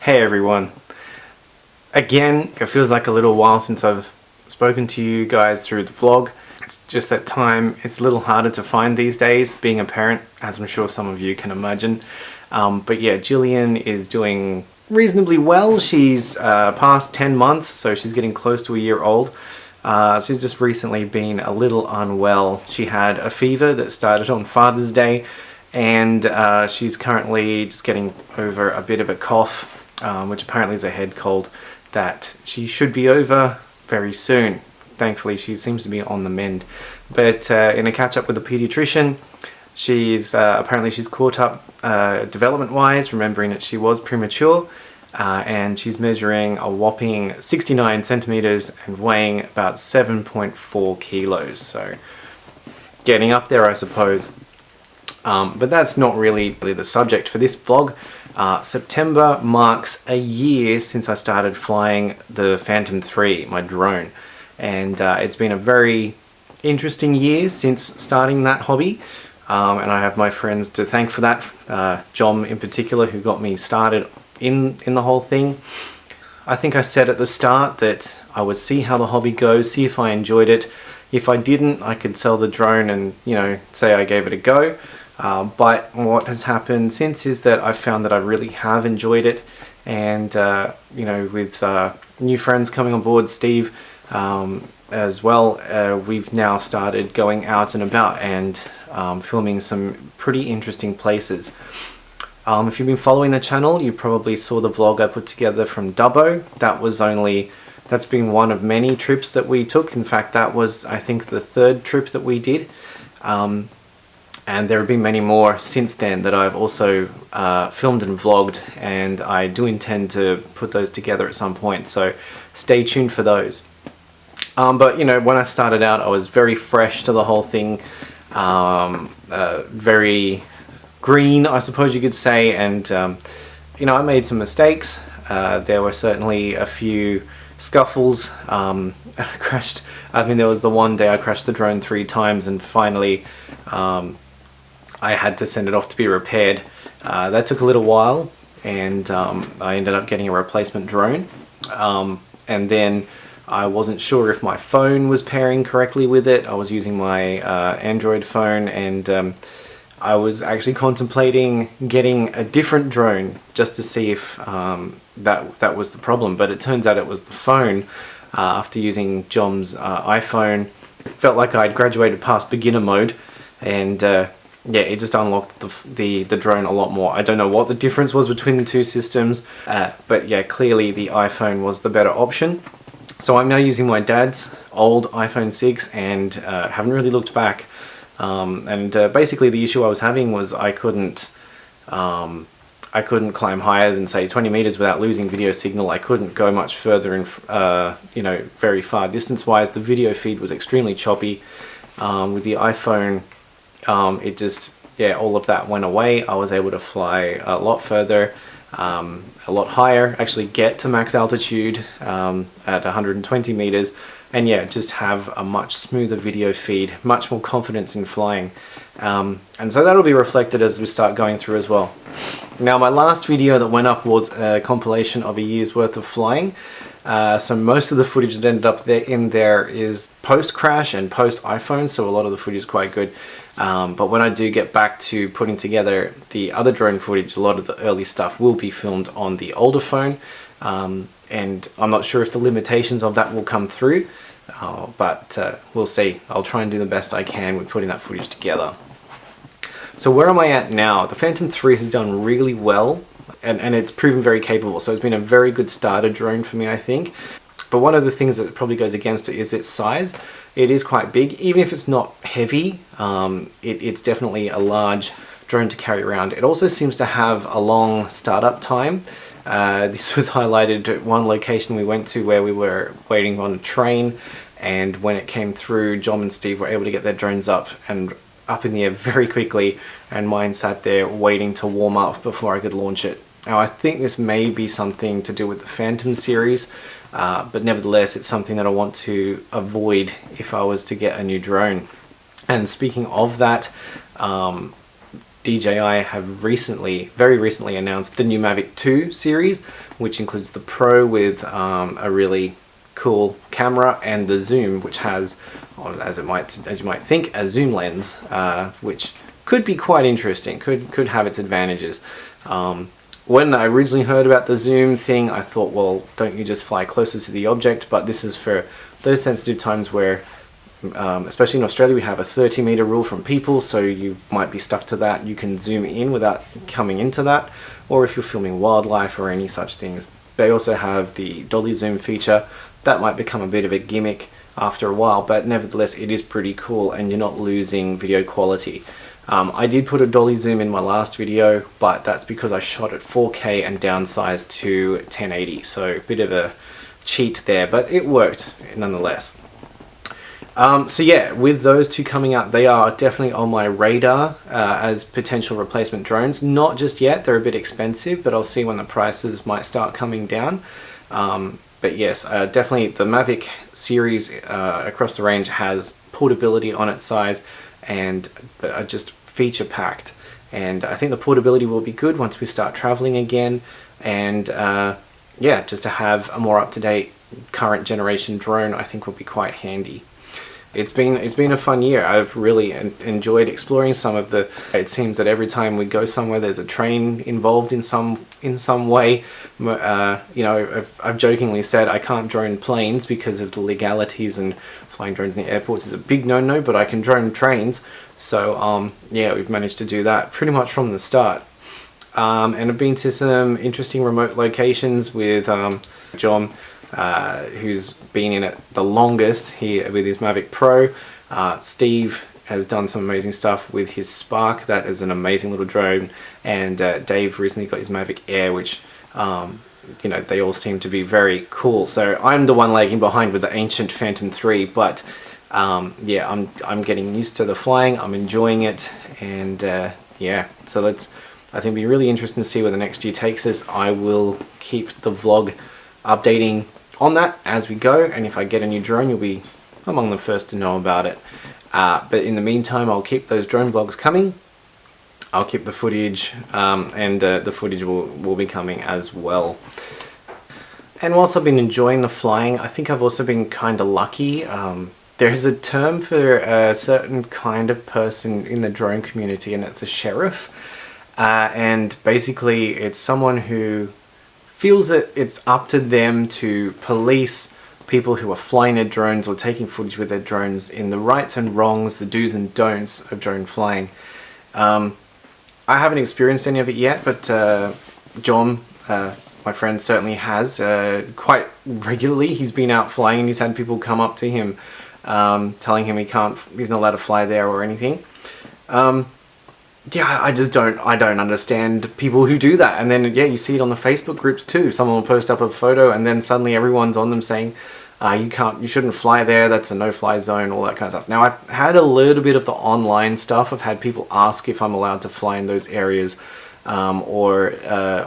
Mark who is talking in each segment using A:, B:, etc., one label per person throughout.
A: Hey everyone. Again, it feels like a little while since I've spoken to you guys through the vlog. It's just that time is a little harder to find these days, being a parent, as I'm sure some of you can imagine. But yeah, Gillian is doing reasonably well. She's past 10 months, so she's getting close to a year old. She's just recently been a little unwell. She had a fever that started on Father's Day, and she's currently just getting over a bit of a cough, which apparently is a head cold that she should be over very soon. Thankfully, she seems to be on the mend. But in a catch up with the pediatrician, she's apparently she's caught up development-wise, remembering that she was premature, and she's measuring a whopping 69 centimeters and weighing about 7.4 kilos. So getting up there, I suppose. But that's not really the subject for this vlog. September marks a year since I started flying the Phantom 3, my drone. And it's been a very interesting year since starting that hobby. And I have my friends to thank for that. John in particular, who got me started in the whole thing. I think I said at the start that I would see how the hobby goes, see if I enjoyed it. If I didn't, I could sell the drone and, you know, say I gave it a go. But what has happened since is that I've found that I really have enjoyed it, and you know, with new friends coming on board, Steve as well, we've now started going out and about and filming some pretty interesting places. If you've been following the channel, you probably saw the vlog I put together from Dubbo. That's been one of many trips that we took. In fact, that was, I think, the third trip that we did. And there have been many more since then that I've also filmed and vlogged, and I do intend to put those together at some point, so stay tuned for those. But you know, when I started out, I was very fresh to the whole thing, very green, I suppose you could say, and you know, I made some mistakes. There were certainly a few scuffles. I crashed. I mean, there was the one day I crashed the drone 3 times, and finally I had to send it off to be repaired. That took a little while, and I ended up getting a replacement drone. And then I wasn't sure if my phone was pairing correctly with it. I was using my Android phone, and I was actually contemplating getting a different drone just to see if that was the problem. But it turns out it was the phone. After using Jom's iPhone, it felt like I'd graduated past beginner mode, and yeah, it just unlocked the drone a lot more. I don't know what the difference was between the two systems, but yeah, clearly the iPhone was the better option. So I'm now using my dad's old iPhone 6 and haven't really looked back. Basically the issue I was having was I couldn't climb higher than, say, 20 meters without losing video signal. I couldn't go much further in, you know, very far distance-wise. The video feed was extremely choppy. With the iPhone, it just, yeah, all of that went away. I was able to fly a lot further, a lot higher, actually get to max altitude at 120 meters, and yeah, just have a much smoother video feed, much more confidence in flying. And so that'll be reflected as we start going through as well. Now, my last video that went up was a compilation of a year's worth of flying. So most of the footage that ended up in there is post-crash and post-iPhone, so a lot of the footage is quite good. But when I do get back to putting together the other drone footage, a lot of the early stuff will be filmed on the older phone. And I'm not sure if the limitations of that will come through, but we'll see. I'll try and do the best I can with putting that footage together. So where am I at now? The Phantom 3 has done really well, and it's proven very capable. So it's been a very good starter drone for me, I think. But one of the things that probably goes against it is its size. It is quite big. Even if it's not heavy, it's definitely a large drone to carry around. It also seems to have a long startup time. This was highlighted at one location we went to where we were waiting on a train, and when it came through, John and Steve were able to get their drones up in the air very quickly, and mine sat there waiting to warm up before I could launch it. Now, I think this may be something to do with the Phantom series, but nevertheless, it's something that I want to avoid if I was to get a new drone. And speaking of that, DJI have very recently announced the new Mavic 2 series, which includes the Pro with a really cool camera, and the Zoom, which has, as you might think, a zoom lens, which could be quite interesting, could have its advantages. When I originally heard about the zoom thing, I thought, well, don't you just fly closer to the object? But this is for those sensitive times where, especially in Australia, we have a 30-meter rule from people, so you might be stuck to that. You can zoom in without coming into that, or if you're filming wildlife or any such things. They also have the dolly zoom feature. That might become a bit of a gimmick after a while, but nevertheless, it is pretty cool, and you're not losing video quality. I did put a dolly zoom in my last video, but that's because I shot at 4K and downsized to 1080, so a bit of a cheat there, but it worked nonetheless. So yeah, with those two coming out, they are definitely on my radar as potential replacement drones. Not just yet, they're a bit expensive, but I'll see when the prices might start coming down. But yes, definitely the Mavic series across the range has portability on its size, and just feature packed, and I think the portability will be good once we start traveling again, and yeah, just to have a more up-to-date current generation drone I think will be quite handy. It's been a fun year. I've really enjoyed exploring some of the. It seems that every time we go somewhere, there's a train involved in some way. You know, I've jokingly said I can't drone planes because of the legalities, and flying drones in the airports is a big no-no. But I can drone trains, so yeah, we've managed to do that pretty much from the start. And I've been to some interesting remote locations with John, who's been in it the longest here with his Mavic Pro. Steve has done some amazing stuff with his Spark. That is an amazing little drone. And Dave recently got his Mavic Air, which you know, they all seem to be very cool. So I'm the one lagging behind with the ancient Phantom 3, but yeah, I'm getting used to the flying. I'm enjoying it, and yeah, so that's, I think it'll be really interesting to see where the next year takes us. I will keep the vlog updating on that as we go, and if I get a new drone, you'll be among the first to know about it. But in the meantime, I'll keep those drone vlogs coming. I'll keep the footage, and the footage will be coming as well. And whilst I've been enjoying the flying, I think I've also been kind of lucky. There is a term for a certain kind of person in the drone community, and it's a sheriff. And basically it's someone who feels that it's up to them to police people who are flying their drones or taking footage with their drones in the rights and wrongs, the do's and don'ts of drone flying. I haven't experienced any of it yet, but John, my friend, certainly has. Quite regularly he's been out flying and he's had people come up to him telling him he's not allowed to fly there or anything. Yeah, I don't understand people who do that. And then, yeah, you see it on the Facebook groups too. Someone will post up a photo and then suddenly everyone's on them saying, you shouldn't fly there, that's a no-fly zone, all that kind of stuff. Now, I've had a little bit of the online stuff. I've had people ask if I'm allowed to fly in those areas, or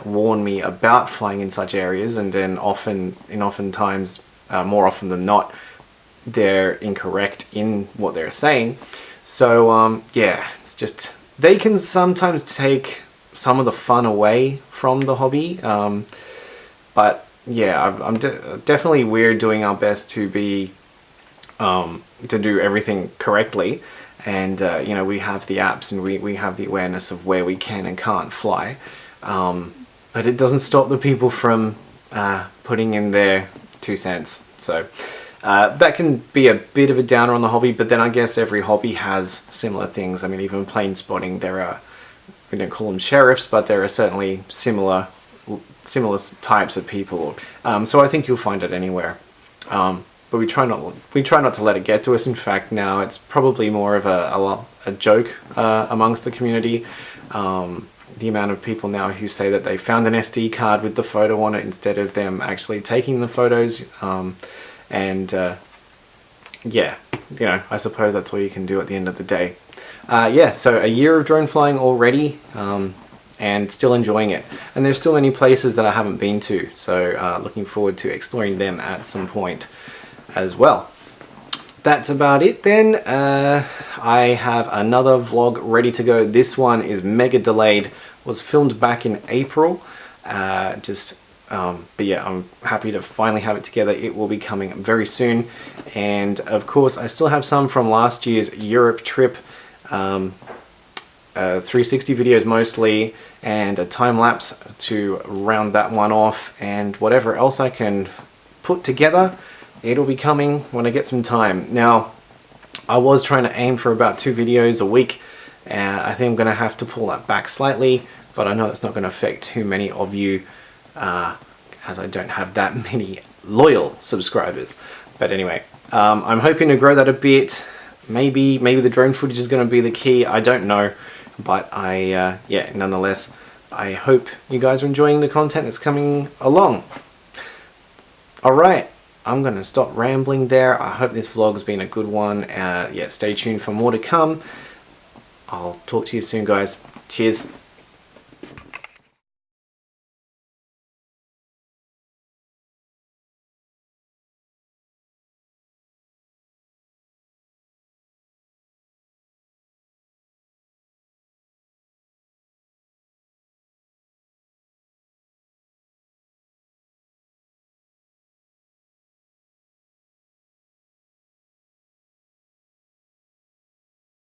A: warn me about flying in such areas, and then oftentimes, more often than not, they're incorrect in what they're saying. So, yeah, it's just, they can sometimes take some of the fun away from the hobby, but yeah, definitely we're doing our best to be to do everything correctly, and you know, we have the apps and we have the awareness of where we can and can't fly, but it doesn't stop the people from putting in their 2 cents. So that can be a bit of a downer on the hobby, but then I guess every hobby has similar things. I mean, even plane spotting, there are, we don't call them sheriffs, but there are certainly similar types of people. So I think you'll find it anywhere. But we try not to let it get to us. In fact, now it's probably more of a joke amongst the community. The amount of people now who say that they found an SD card with the photo on it instead of them actually taking the photos. And yeah, you know, I suppose that's all you can do at the end of the day. Yeah, so a year of drone flying already, and still enjoying it. And there's still many places that I haven't been to, so looking forward to exploring them at some point as well. that's about it then. I have another vlog ready to go. This one is mega delayed, was filmed back in April. But yeah, I'm happy to finally have it together. It will be coming very soon. And of course, I still have some from last year's Europe trip. 360 videos mostly, and a time lapse to round that one off, and whatever else I can put together, it'll be coming when I get some time. Now, I was trying to aim for about 2 videos a week, and I think I'm going to have to pull that back slightly, but I know that's not going to affect too many of you, as I don't have that many loyal subscribers. But anyway, I'm hoping to grow that a bit. Maybe the drone footage is going to be the key, I don't know. But yeah, nonetheless, I hope you guys are enjoying the content that's coming along. Alright, I'm going to stop rambling there. I hope this vlog's been a good one. Yeah, stay tuned for more to come. I'll talk to you soon, guys. Cheers.